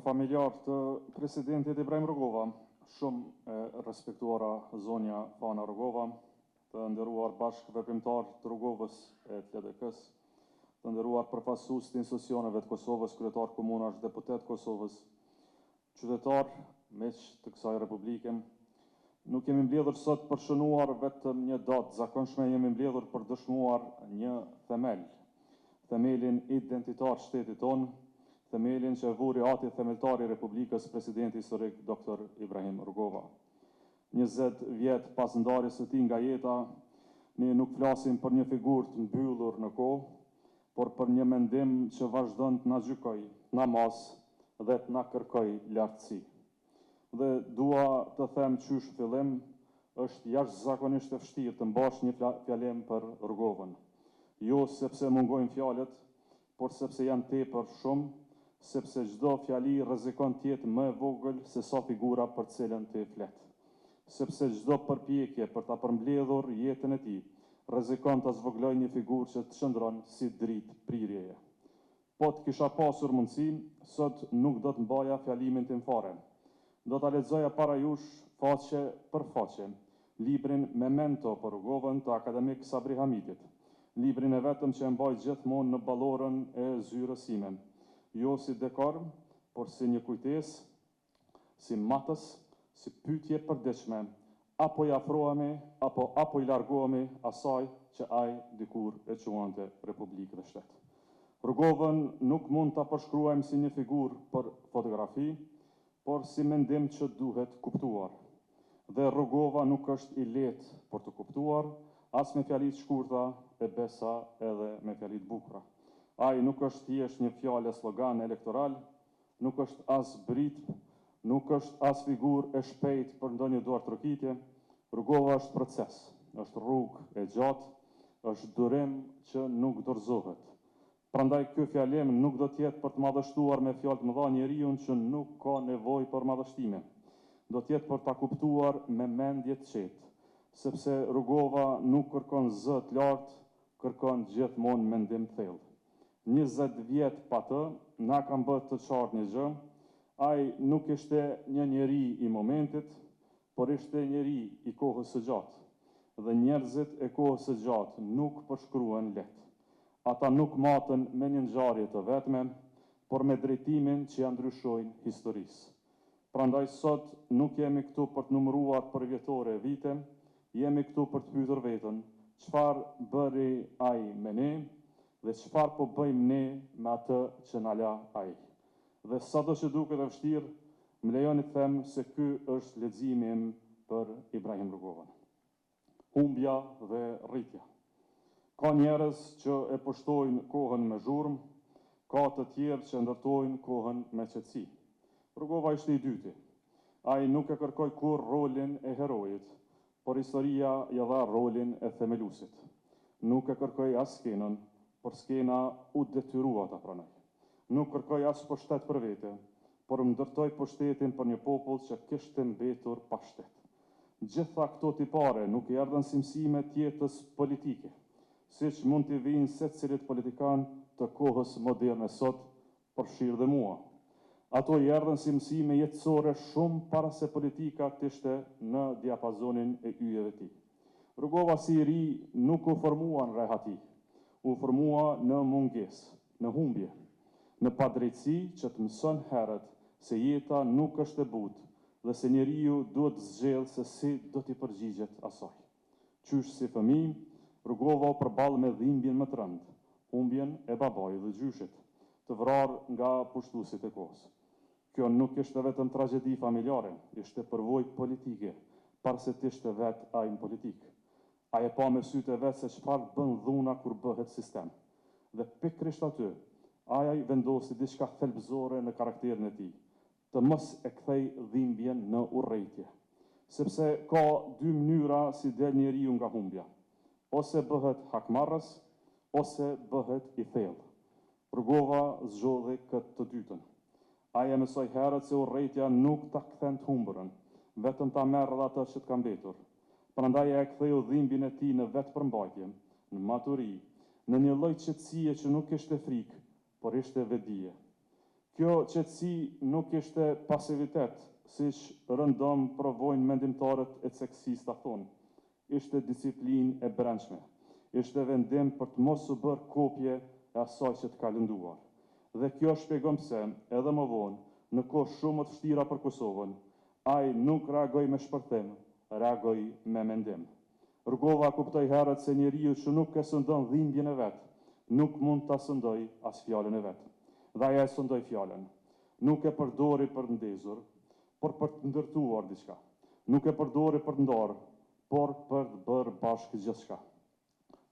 familjar të presidentit Ibrahim Rugova, shumë e respektuara zonja Fana Rugova, të nderuar bashkëveprimtar të Rugovës e të LDK-s, të nderuar përfaqësues të institucioneve të Kosovës, kryetar komunash, deputet Kosovës, qytetar meq të kësaj republike. Nuk jemi mbledhur sot për shënuar vetëm një datë zakonshme, jemi mbledhur për dëshmuar një themel, themelin identitar shtetit tonë, themelin që e vuri ati themeltari i Republikës, presidenti historik Dr. Ibrahim Rugova. 20 vjet pas ndarjes së tij nga jeta, ne nuk flasim për një figurë të mbyllur në kohë, por për një mendim që vazhdon të na gjykoj, na mas dhe të na kërkoj lartësi. Dhe dua të them qysh fillim, është jashtëzakonisht e vështirë të mbash një fjalim për Rugovën. Jo sepse mungojnë fjalët, por sepse janë tepër shumë, sepse çdo fjali rrezikon të jetë më e vogël se sa figura për cilën të flet. Sepse çdo përpjekje për ta përmbledhur jetën e tij rrezikon ta zvogëlojë një figurë që të çndron si dritë prirjeje. Po të kisha pasur mundësi, sot nuk do të mbaja fjalimin tim fare. Do ta lexoja para jush faqe për faqe librin Memento për Rugovën të akademik Sabri Hamidit, librin e vetëm që e mbaj gjithmonë në ballorën e zyrës sime, jo si dekor, por si një kujtesë, si matës, si pyetje përditshme, apo i afrohemi, apo i largohemi asaj që ai dikur e quante Republikë dhe Shtet. Rugovën nuk mund ta përshkruajmë si një figurë për fotografi, por si mendim që duhet kuptuar. Dhe Rugova nuk është i lehtë për të kuptuar, as me fjalit shkurta e besa edhe me fjalit bukura. Ai nuk është thjesht një fjalë slogan elektoral, nuk është as britm, nuk është as figurë e shpejt për ndonjë duartrokitje. Rugova është proces, është rrugë e gjatë, është durim që nuk dorëzohet. Prandaj ky fjalim nuk do të jetë për të madhështuar me fjalë të mëdha njeriu që nuk ka nevojë për madhështime. Do të jetë për ta kuptuar me mendje të qetë, sepse Rugova nuk kërkon zë të lartë, kërkon gjithmonë mendim të thellë. 20 vjet pa të, na kanë bërë të qartë një gjë, ai nuk ishte një njeri i momentit, por ishte njeri i kohës së gjatë. Dhe njerëzit e kohës së gjatë nuk përshkruhen lehtë. Ata nuk matën me një ngjarje të vetme, por me drejtimin që ja ndryshojnë historisë. Prandaj sot nuk jemi këtu për të numëruar për vjetore e vite, jemi këtu për të pyetur veten, çfarë bëri ai me ne dhe çfarë po bëjmë ne me atë që na la ai. Dhe sado që duket e vështirë, më lejoni të them se ky është leximi im për Ibrahim Rugovën. Humbja dhe rritja. Ka njerëz që e pushtojnë kohën me zhurmë, ka të tjerë që ndërtojnë kohën me qetësi. Rugova ishte i dyti. Ai nuk e kërkoi kur rolin e herojit, por historia ja dha rolin e themeluesit. Nuk e kërkoi as skenën, por skena u detyrua ta pranoj. Nuk kërkoi as pushtet për vete, por ndërtoi pushtetin për një popull që kishte mbetur pa shtet. Gjitha këto tipare nuk i erdhën si mësime të jetës politike, siç mund t'i vinë secilit politikan të kohës moderne sot, përfshirë dhe mua. Ato i erdhën si mësime jetësore shumë para se politika të ishte në diapazonin e yjeve tij. Rugova si i ri nuk u formua në rehati, u formua në mungesë, në humbje, në padrejtësi që të mëson herët se jeta nuk është e butë dhe se njeriu duhet të zgjedhë se si do t'i përgjigjet asaj. Qysh si fëmijë, Rugova u përball me dhimbjen më të rëndë, humbjen e babait dhe gjyshit, të vrarë nga pushtuesit e kohës. Kjo nuk ishte vetëm tragjedi familjare, ishte përvojë politike, parse të ishte vetë ai në politikë. Ai e pa me sytë e vet se çfarë bën dhuna kur bëhet sistem. Dhe pikërisht aty, ai vendosi diçka thelbësore në karakterin e tij, të mos e kthej dhimbjen në urrëtie. Sepse ka dy mënyra si del njeriu nga humbja. Ose bëhet hakmarrës, ose bëhet i thellë. Rugova zgjodhi këtë të dytën. Ai e mësoi herët se urrëtia nuk ta kthen të humbërën, vetëm ta merr atë që të ka mbetur. Prandaj e ktheu dhimbjen e tij në vetëpërmbajtje, në maturi, në një lloj qetësie që nuk ishte frikë, por ishte vetdije. Kjo qetësi nuk ishte pasivitet, siç rëndom provojnë mendimtarët e seksista thonë. Ishte disiplinë e brendshme. Ishte vendim për të mos u bërë kopje e asaj që të ka lënduar. Dhe kjo shpjegon pse, edhe më vonë, në kohë shumë të vështira për Kosovën, ai nuk reagoi me shpërthim, reagoi me mendim. Rugova kuptoi herët se njeriu që nuk e sëndon dhimbjen e vet, nuk mund ta sëndoj as fjalën e vet. Dhe ai e sëndoi fjalën. Nuk e përdori për të ndezur, por për të ndërtuar diçka. Nuk e përdori për të ndarë, por për të bërë bashkë gjithçka.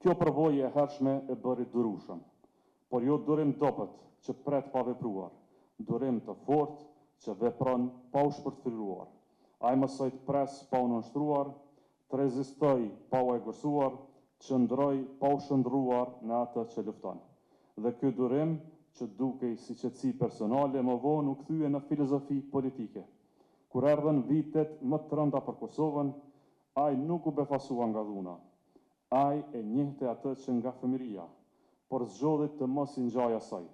Kjo përvojë e hershme e bëri durueshëm, por jo durim dobët që pret pa vepruar, durim të fortë që vepron pa u shpërthyruar. Ai mësoi të pres pa u nënshtruar, të rezistoj pa u egërsuar, që ndroj pa u shëndruar në atë që lufton. Dhe ky durim që dukej si qetësi personale më vonë u kthye në filozofi politike. Kur erdhën vitet më të rënda për Kosovën, ai nuk u befasua nga dhuna. Ai e njehte atë që nga fëmijëria, por zgjodhi të mos i ngjajë asaj.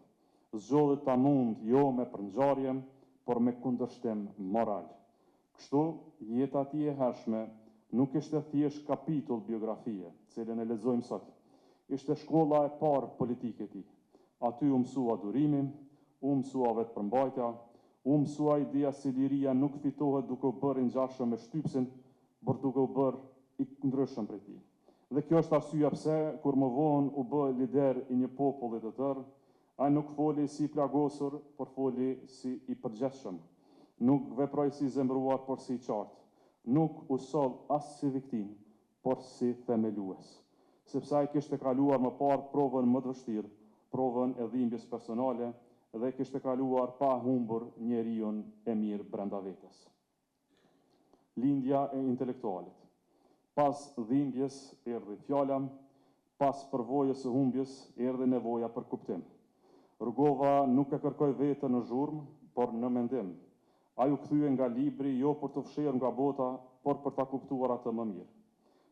Zgjodhi ta mund jo me përngjarje, por me kundërshtim moral. Kështu, jeta e tij e hershme nuk ishte thjesht kapitull biografie, cilën e lexojmë sot. Ishte shkolla e parë politike e tij. Aty u mësua durimi, u mësua vetëpërmbajtja, u mësua ideja se liria nuk fitohet duke u bërë i ngjashëm me shtypsin, por duke u bërë i ndryshëm prej tij. Dhe kjo është arsyeja pse, kur më vonë u bë lider i një populli të tërë, ai nuk foli si i plagosur, por foli si i përgjithshëm. Nuk veproi si i zemëruar, por si i qartë. Nuk u soll as si viktim, por si themelues. Sepse ai kishte kaluar më parë provën më të vështirë, provën e dhimbjes personale, dhe kishte kaluar pa humbur njeriu e mirë brenda vetes. Lindja e intelektualit. Pas dhimbjes erdhi fjala, pas përvojës së humbjes erdhi nevoja për kuptim. Rugova nuk e kërkoi vetën në zhurmë, por në mendim. Ai u kthye nga libri jo për të fshirë nga bota, por për ta kuptuar atë më mirë.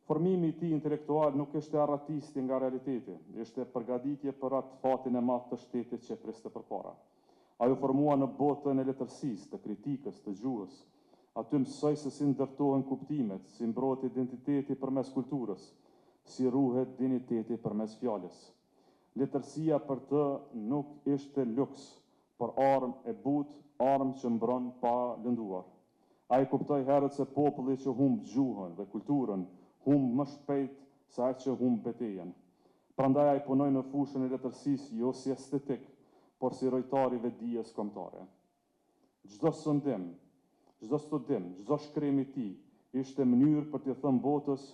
Formimi i tij intelektual nuk ishte arratistje nga realiteti, ishte përgatitje për atë fatin e madh të shtetit që priste përpara. Ai u formua në botën e letërsisë, të kritikës, të gjuhës. Aty mësoi se si ndërtohen kuptimet, si mbrohet identiteti përmes kulturës, si ruhet dinjiteti përmes fjalës. Letërsia për të nuk ishte luks, por armë e butë, armë që mbron pa lënduar. Ai kuptoi herët se populli që humb gjuhën dhe kulturën humb më shpejt se ai që humb betejën. Prandaj ai punoi në fushën e letërsisë jo si estetik, por si rojtar i vetdijes kombëtare. Çdo sondim, çdo studim, çdo shkrim i tij ishte mënyrë për të thënë botës: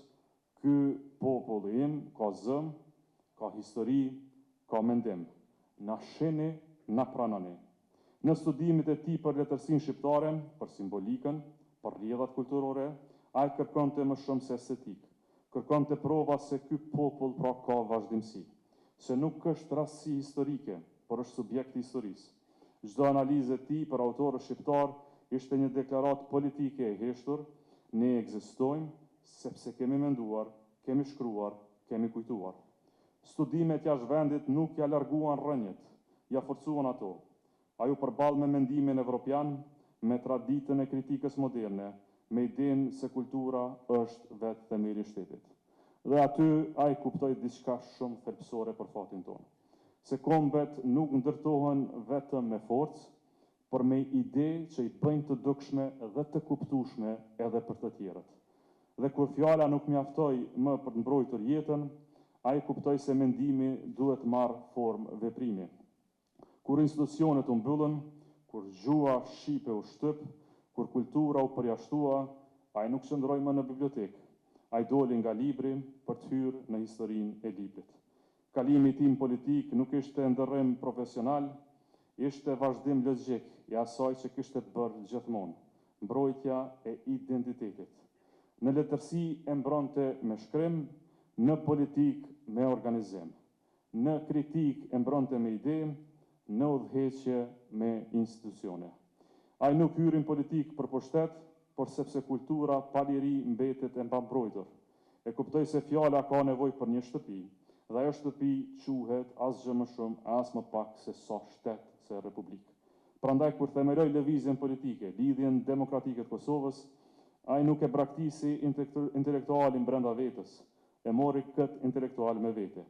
ky popull im ka zëm, ka histori, ka mendim. Na shihni, na pranoni. Në studimet e tij për letërsinë shqiptare, për simbolikën, për rrjedhat kulturore, ai kërkonte më shumë se estetik. Kërkonte prova se ky popull pra ka vazhdimsi, se nuk është rastësi historike, por është subjekt i historisë. Çdo analizë e tij për autorë shqiptar ishte një deklaratë politike e heshtur: ne ekzistojmë sepse kemi menduar, kemi shkruar, kemi kujtuar. Studimet jashtë vendit nuk ja larguan rrënjët, ja forcuan ato. Ai u përball me mendimin evropian, me traditën e kritikës moderne, me idenë se kultura është vetë themeli i shtetit. Dhe aty ai kuptoi diçka shumë thelbësore për fatin tonë. Se kombet nuk ndërtohen vetëm me forcë, por me ide që i bëjnë të dukshme dhe të kuptueshme edhe për të tjerët. Dhe kur fjala nuk mjaftoi më për të mbrojtur jetën, ai kuptoi se mendimi duhet marrë formë veprimi. Kur institucionet u mbyllën, kur gjua shipe u shtyp, kur kultura u përjashtua, ai nuk qëndroi më në bibliotekë. Ai doli nga libri për të hyrë në historinë e librit. Kalimi i tij në politik nuk ishte ndërrim profesional, ishte vazhdim logjik i asaj që kishte bërë gjithmonë, mbrojtja e identitetit. Në letërsi e mbronte me shkrim, në politik me organizim. Në kritik e mbronte me ide, në udhëheqje me institucione. Ai nuk hyri në politik për pushtet, por sepse kultura pa liri mbetet e pambrojtur. E kuptoi se fjala ka nevojë për një shtëpi, dhe ajo shtëpi quhet asgjë më shumë, as më pak se sa shtet, se republikë. Prandaj kur themeloj lëvizjen politike, lidhjen demokratike të Kosovës, ai nuk e braktisi intelektualin brenda vetës, e mori këtë intelektual me vete.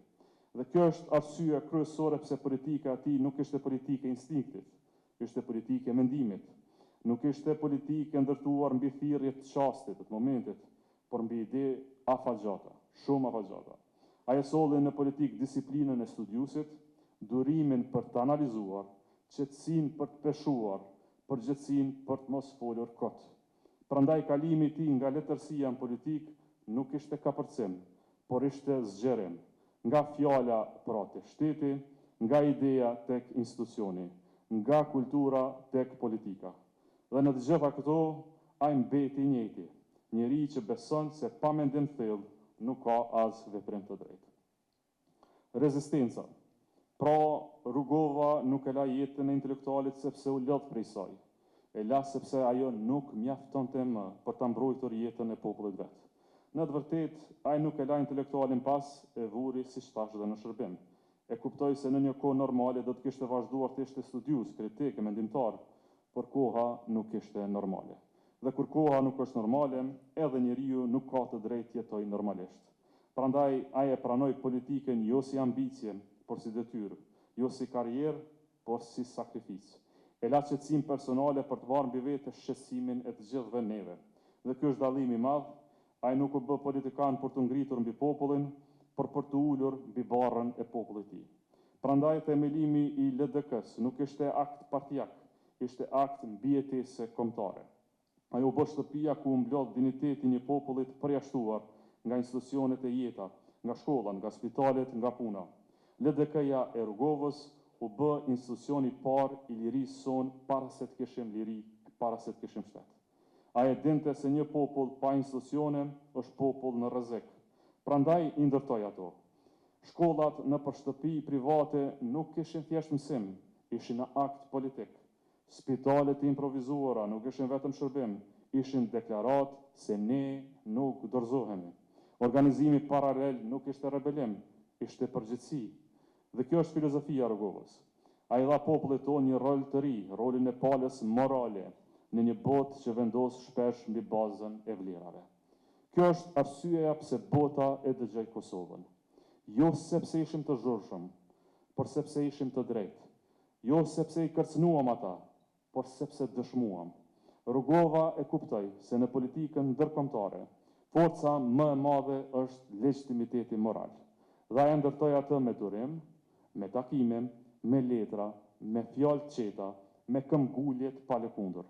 Dhe kjo është arsyeja kryesore pse politika e tij nuk ishte politike instinktit, ishte politike mendimit. Nuk ishte politike ndërtuar mbi thirrje të çastit, të momentit, por mbi ide afatgjata, shumë afatgjata. Ai e solli në politik disiplinën e studiusit, durimin për të analizuar, qetësinë për të peshuar, përgjegjësinë për të mos folur kot. Prandaj kalimi i tij nga letërsia në politik nuk ishte kapërcim, por ishte zgjerim, nga fjala pra te shteti, nga ideja tek institucioni, nga kultura tek politika. Dhe në të gjitha këto, ai mbeti i njëjti, njeri që beson se pa mendim thellë nuk ka as veprim të drejtë. Rezistenca. Pra, Rugova nuk e la jetën e intelektualit sepse u lodh prej saj. E la sepse ajo nuk mjaftonte më për ta mbrojtur jetën e popullit vet. Në të vërtetë, ai nuk e la intelektualin pas, e vuri siç thash dhe në shërbim. E kuptoi se në një kohë normale do të kishte vazhduar të ishte studius, kritik e mendimtar, por koha nuk ishte normale. Dhe kur koha nuk është normale, edhe njeriu nuk ka të drejtë jetojë normalisht. Prandaj ai e pranoi politikën jo si ambicie, por si detyrë, jo si karrierë, por si sakrificë. E la qetësinë personale për të marrë mbi vete shqetësimin e të gjithëve neve. Dhe ky është dallimi i madh, ai nuk u bë politikan për të ngritur mbi popullin, por për të ulur mbi barrën e popullit të tij. Prandaj themelimi i LDK-s nuk ishte akt partijak, ishte akt mbijetese kombëtare. Ajo bë shtëpia ku mblodh diniteti një populli të përjashtuar nga institucionet e jeta, nga shkolla, nga spitalet, nga puna. LDK-ja e Rrugovës u bë institucioni i parë i lirisë son para se të kishim liri, para se të kishim shtet. Ai e dinte se një popull pa institucione është popull në rrezik. Prandaj i ndërtoi ato. Shkollat në shtëpi private nuk kishin thjesht mësim, ishin në akt politik. Spitalet improvizuara nuk ishin vetëm shërbim, ishin deklarat se ne nuk dorëzohemi. Organizimi paralel nuk ishte rebelim, ishte përgjithësi. Dhe kjo është filozofia e Rrugovës. Ai dha popullit tonë një rol të ri, rolin e palës morale, në një botë që vendos shpesh mbi bazën e vlerave. Kjo është arsyeja pse bota e dëgjoi Kosovën. Jo sepse ishim të zhurshëm, por sepse ishim të drejtë. Jo sepse i kërcënuam ata, por sepse dëshmuam. Rrugova e kuptoi se në politikën ndërkombëtare, forca më e madhe është legitimiteti moral. Dhe ai ndërtoi atë me durim, me takime, me letra, me fjalë të qeta, me këmbgulje të palëkundur.